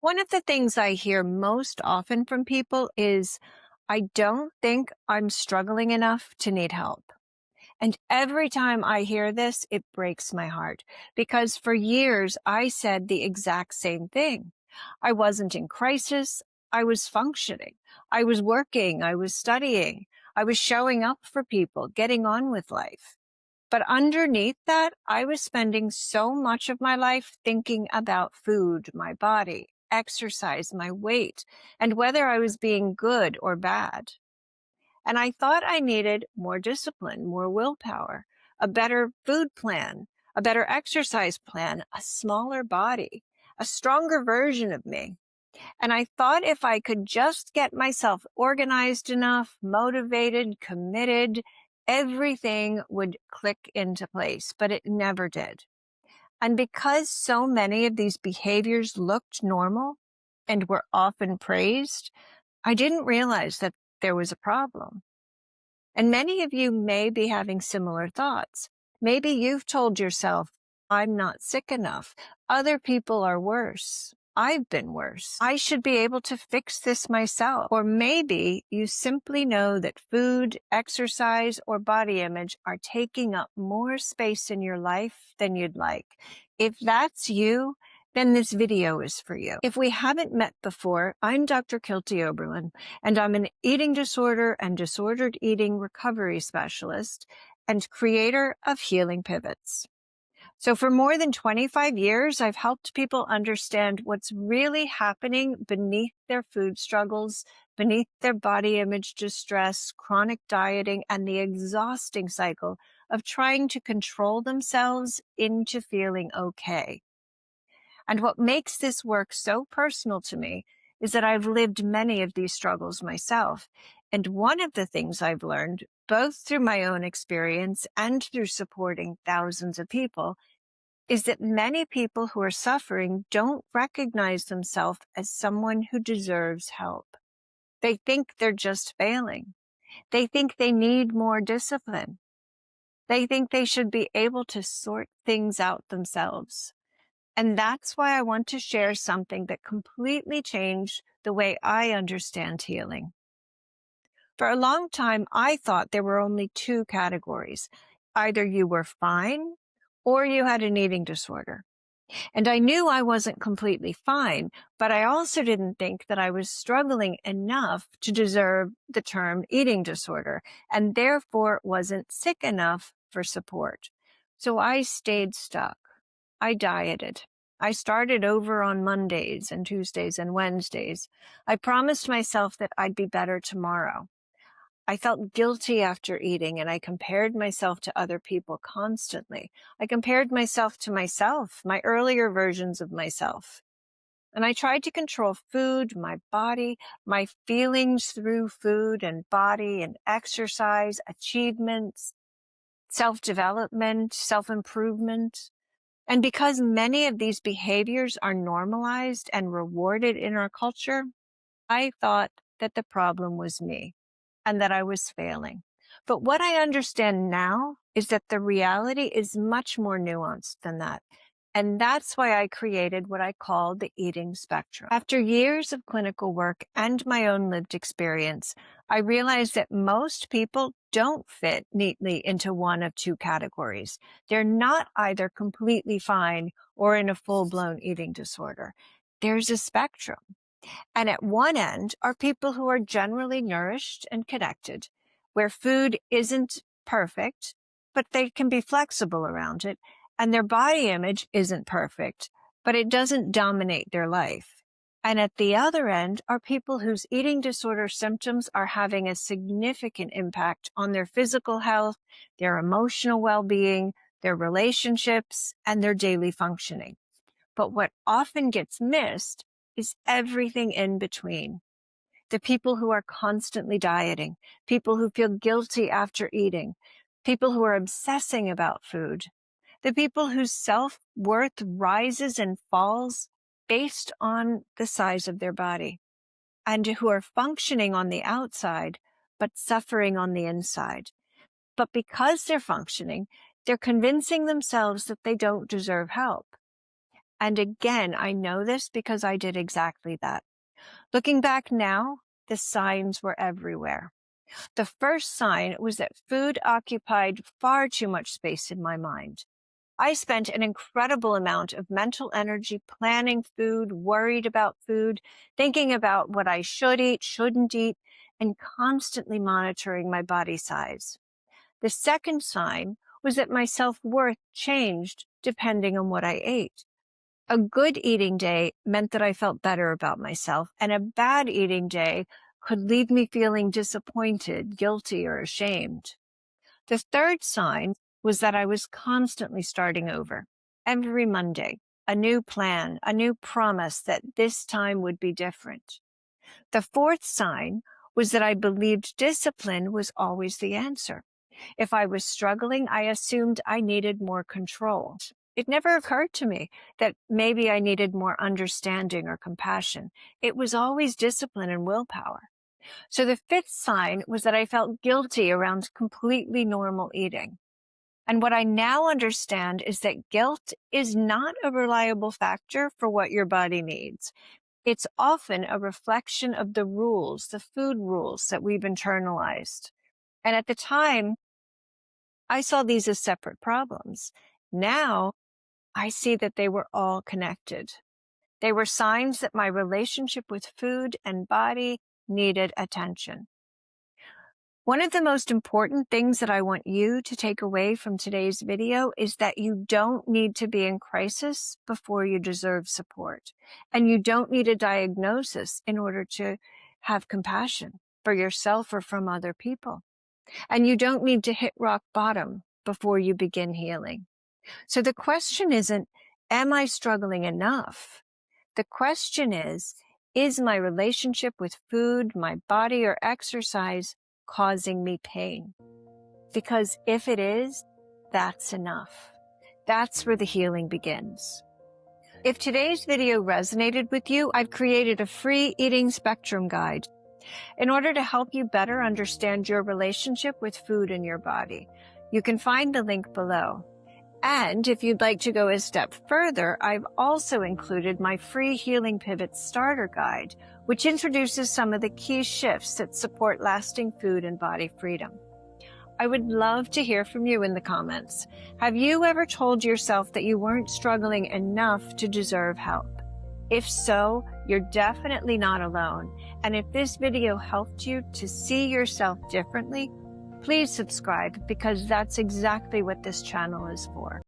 One of the things I hear most often from people is, I don't think I'm struggling enough to need help. And every time I hear this, it breaks my heart because for years I said the exact same thing. I wasn't in crisis. I was functioning. I was working. I was studying. I was showing up for people, getting on with life. But underneath that, I was spending so much of my life thinking about food, my body, exercise, my weight, and whether I was being good or bad. And I thought I needed more discipline, more willpower, a better food plan, a better exercise plan, a smaller body, a stronger version of me. And I thought if I could just get myself organized enough, motivated, committed, everything would click into place, but it never did. And because so many of these behaviors looked normal and were often praised, I didn't realize that there was a problem. And many of you may be having similar thoughts. Maybe you've told yourself, I'm not sick enough. Other people are worse. I've been worse. I should be able to fix this myself. Or maybe you simply know that food, exercise, or body image are taking up more space in your life than you'd like. If that's you, then this video is for you. If we haven't met before, I'm Dr. Kielty Oberlin, and I'm an eating disorder and disordered eating recovery specialist and creator of Healing Pivots. So for more than 25 years, I've helped people understand what's really happening beneath their food struggles, beneath their body image distress, chronic dieting, and the exhausting cycle of trying to control themselves into feeling okay. And what makes this work so personal to me is that I've lived many of these struggles myself. And one of the things I've learned, both through my own experience and through supporting thousands of people, is that many people who are suffering don't recognize themselves as someone who deserves help. They think they're just failing. They think they need more discipline. They think they should be able to sort things out themselves. And that's why I want to share something that completely changed the way I understand healing. For a long time, I thought there were only two categories. Either you were fine or you had an eating disorder. And I knew I wasn't completely fine, but I also didn't think that I was struggling enough to deserve the term eating disorder, and therefore wasn't sick enough for support. So I stayed stuck. I dieted. I started over on Mondays and Tuesdays and Wednesdays. I promised myself that I'd be better tomorrow. I felt guilty after eating, and I compared myself to other people constantly. I compared myself to myself, my earlier versions of myself. And I tried to control food, my body, my feelings through food and body and exercise, achievements, self-development, self-improvement. And because many of these behaviors are normalized and rewarded in our culture, I thought that the problem was me and that I was failing. But what I understand now is that the reality is much more nuanced than that. And that's why I created what I call the eating spectrum. After years of clinical work and my own lived experience, I realized that most people don't fit neatly into one of two categories. They're not either completely fine or in a full-blown eating disorder. There's a spectrum. And at one end are people who are generally nourished and connected, where food isn't perfect, but they can be flexible around it, and their body image isn't perfect, but it doesn't dominate their life. And at the other end are people whose eating disorder symptoms are having a significant impact on their physical health, their emotional well-being, their relationships, and their daily functioning. But what often gets missed is everything in between. The people who are constantly dieting, people who feel guilty after eating, people who are obsessing about food, the people whose self-worth rises and falls based on the size of their body, and who are functioning on the outside, but suffering on the inside. But because they're functioning, they're convincing themselves that they don't deserve help. And again, I know this because I did exactly that. Looking back now, the signs were everywhere. The first sign was that food occupied far too much space in my mind. I spent an incredible amount of mental energy planning food, worried about food, thinking about what I should eat, shouldn't eat, and constantly monitoring my body size. The second sign was that my self-worth changed depending on what I ate. A good eating day meant that I felt better about myself, and a bad eating day could leave me feeling disappointed, guilty, or ashamed. The third sign was that I was constantly starting over. Every Monday, a new plan, a new promise that this time would be different. The fourth sign was that I believed discipline was always the answer. If I was struggling, I assumed I needed more control. It never occurred to me that maybe I needed more understanding or compassion. It was always discipline and willpower. So the fifth sign was that I felt guilty around completely normal eating. And what I now understand is that guilt is not a reliable factor for what your body needs. It's often a reflection of the rules, the food rules that we've internalized. And at the time, I saw these as separate problems. Now, I see that they were all connected. They were signs that my relationship with food and body needed attention. One of the most important things that I want you to take away from today's video is that you don't need to be in crisis before you deserve support. And you don't need a diagnosis in order to have compassion for yourself or from other people. And you don't need to hit rock bottom before you begin healing. So the question isn't, am I struggling enough? The question is my relationship with food, my body, or exercise causing me pain? Because if it is, that's enough. That's where the healing begins. If today's video resonated with you, I've created a free eating spectrum guide in order to help you better understand your relationship with food in your body. You can find the link below. And if you'd like to go a step further, I've also included my free Healing Pivots Starter Guide, which introduces some of the key shifts that support lasting food and body freedom. I would love to hear from you in the comments. Have you ever told yourself that you weren't struggling enough to deserve help? If so, you're definitely not alone. And if this video helped you to see yourself differently, please subscribe, because that's exactly what this channel is for.